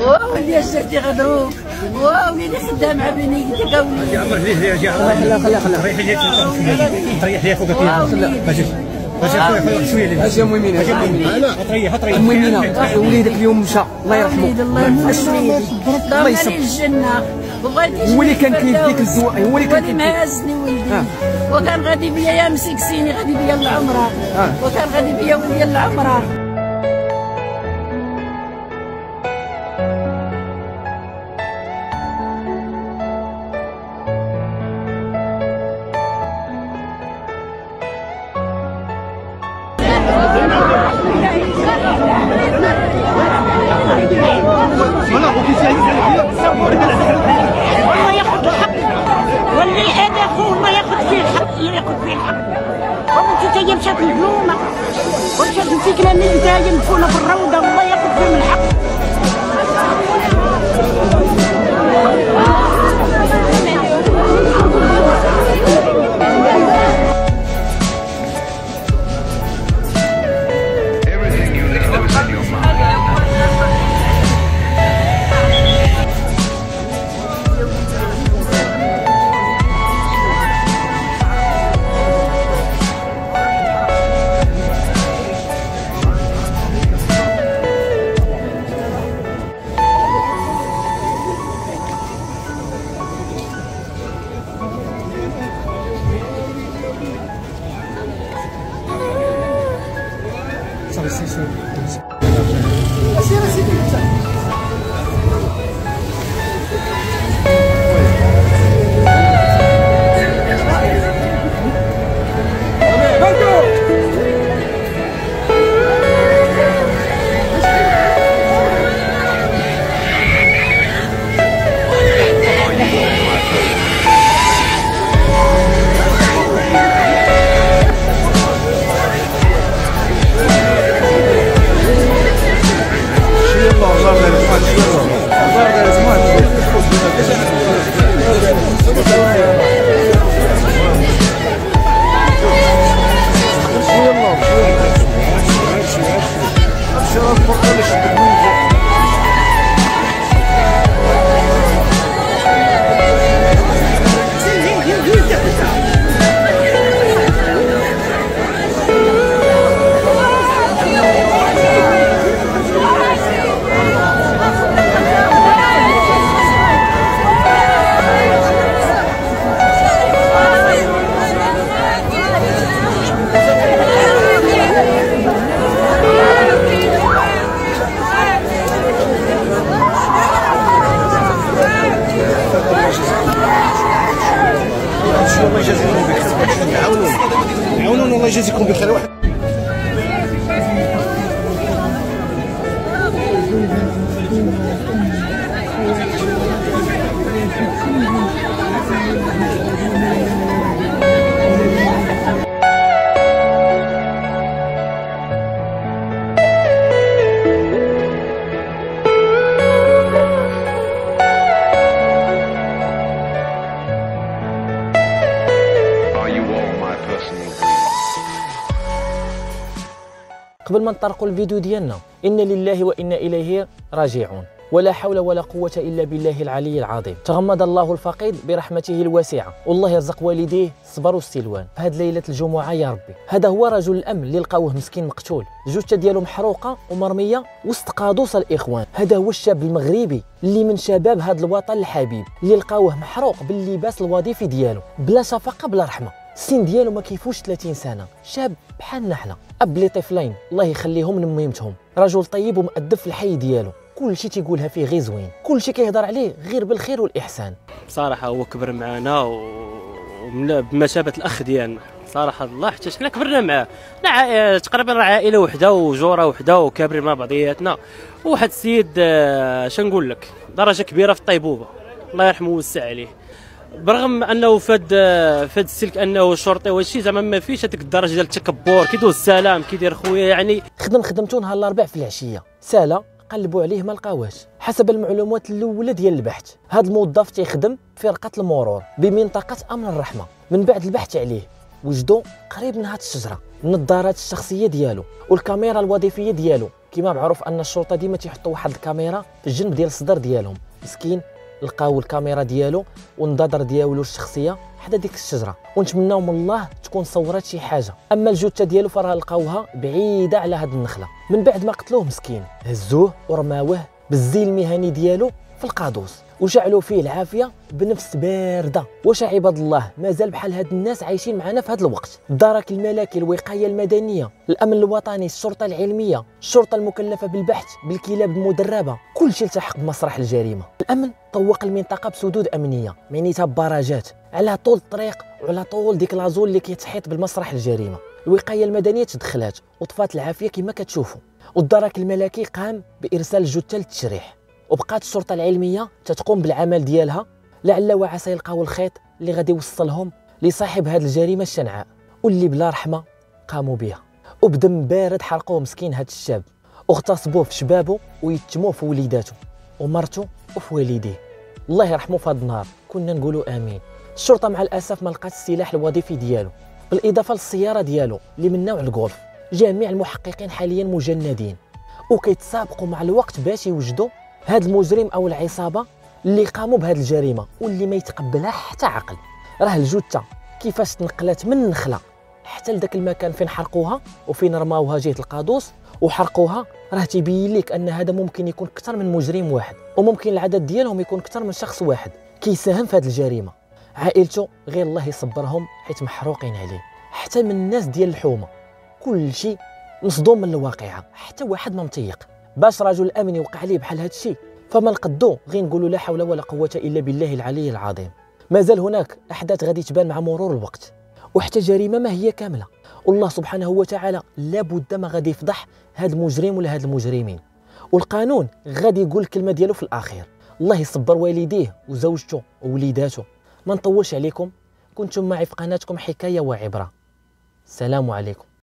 ولدي الشكتي غدروك وليدي خدام مع بنيتك وليدي عمر ليه يا خليها ريح لي فوق باش شويه اجي امي مينا طريح امي مينا وليدك اليوم مشى الله يرحمه الله يرحمه الجنه هو اللي كان كيديك الدواء هو اللي كان مهزني ولدي وكان غادي بيا يا مسكسيني غادي بيا للعمره وكان غادي بيا ولدي للعمره. والله ياخذ الحق واللي هذا اخوه ما ياخذ فيه الحق ياخذ فيه الحق. وانت جايه مشات البلومه ومشات الفكره اللي انت مدفونه في الروضه والله ياخذ فيهم الحق. الله يجازيكم بخير. عاونونا الله يجازيكم بخير. قبل ما نطرقوا الفيديو ديالنا، إن لله وإنا إليه راجعون، ولا حول ولا قوة إلا بالله العلي العظيم. تغمد الله الفقيد برحمته الواسعة، والله يرزق والديه الصبر والسلوان في هذه ليلة الجمعة يا ربي. هذا هو رجل الأمن اللي لقاوه مسكين مقتول، الجثة ديالو محروقة ومرمية وسط قادوس الإخوان. هذا هو الشاب المغربي اللي من شباب هذا الوطن الحبيب، اللي لقاوه محروق باللباس الوظيفي ديالو، بلا شفقة بلا رحمة. السن ديالو ما كيفوش 30 سنة، شاب بحالنا حنا، أب لطفلين الله يخليهم من ميمتهم، رجل طيب ومؤدب في الحي ديالو، كل شيء تيقولها فيه غير زوين، كل شيء كيهضر عليه غير بالخير والإحسان. بصراحة هو كبر معنا بمثابة الأخ ديالنا، صراحة الله حتى حنا كبرنا معاه، تقريبا عائلة وحدة وجورة وحدة وكابرين مع بعضياتنا. وواحد السيد شنقول لك درجة كبيرة في الطيبوبة، الله يرحمه ويوسع عليه، برغم انه فاد السلك انه شرطي وهادشي زعما ما فيش هذيك الدرجه ديال التكبر، كيدوز السلام كيدير خويا يعني. خدمته نهار الاربع في العشيه، سالا قلبوا عليه ما لقاوهش. حسب المعلومات الاولى ديال البحث، هذا الموظف تيخدم في فرقه المرور بمنطقه امن الرحمه. من بعد البحث عليه وجدوا قريب من هذه الشجره النظارات الشخصيه ديالو والكاميرا الوظيفيه ديالو. كما معروف ان الشرطه ديما تيحطوا واحد الكاميرا في الجنب ديال الصدر ديالهم. مسكين لقاو الكاميرا ديالو والنظاره ديالو الشخصيه حدا ديك الشجره، ونتمناو من الله تكون صورات شي حاجه. اما الجثه ديالو فراه لقاوها بعيده على هاد النخله. من بعد ما قتلوه مسكين هزوه ورماوه بالزي المهني ديالو في القادوس وجعلوا فيه العافيه بنفس بارده. واش عباد الله مازال بحال هاد الناس عايشين معنا في هاد الوقت؟ الدرك الملكي، الوقايه المدنيه، الامن الوطني، الشرطه العلميه، الشرطه المكلفه بالبحث بالكلاب المدربه، كل شيء التحق بمسرح الجريمه. الامن طوق المنطقه بسدود امنيه معنيتها ببراجات على طول الطريق وعلى طول ديك لازول اللي كيتحيط بالمسرح الجريمه. الوقايه المدنيه تدخلات وطفات العافيه كما كتشوفوا، والدرك الملكي قام بارسال الجثه للتشريح، وبقات الشرطه العلميه تتقوم بالعمل ديالها لعل وعسى يلقاو الخيط اللي غادي يوصلهم لصاحب هذه الجريمه الشنعاء واللي بلا رحمه قاموا بها. وبدم بارد حرقوه مسكين هذا الشاب واغتصبوه في شبابه ويتموه في وليداته ومرته وفي والديه. الله يرحمه في هذا النهار كنا نقولوا امين. الشرطه مع الاسف ما لقات السلاح الوظيفي ديالو بالاضافه للسياره ديالو اللي من نوع الغولف. جميع المحققين حاليا مجندين وكيتسابقوا مع الوقت باش يوجدوا هذا المجرم او العصابه اللي قاموا بهذه الجريمه واللي ما يتقبلها حتى عقل. راه الجثه كيفاش تنقلات من النخله حتى لذاك المكان فين حرقوها وفين رماوها جهه القادوس وحرقوها، راه تيبين لك ان هذا ممكن يكون اكثر من مجرم واحد، وممكن العدد ديالهم يكون اكثر من شخص واحد كيساهم في هذه الجريمه. عائلته غير الله يصبرهم حيت محروقين عليه، حتى من الناس ديال الحومه كل شيء مصدوم من الواقعه، حتى واحد ما متيق. باش رجل الامن يوقع عليه بحال هذا الشيء فما نقدو غير نقولوا لا حول ولا قوه الا بالله العلي العظيم. مازال هناك احداث غادي تبان مع مرور الوقت، وحتى جريمه ما هي كامله، والله سبحانه وتعالى لابد ما غادي يفضح هذا المجرم ولا هاد المجرمين، والقانون غادي يقول الكلمه ديالو في الاخير. الله يصبر والديه وزوجته ووليداته. ما نطولش عليكم، كنتم معي في قناتكم حكايه وعبره. السلام عليكم.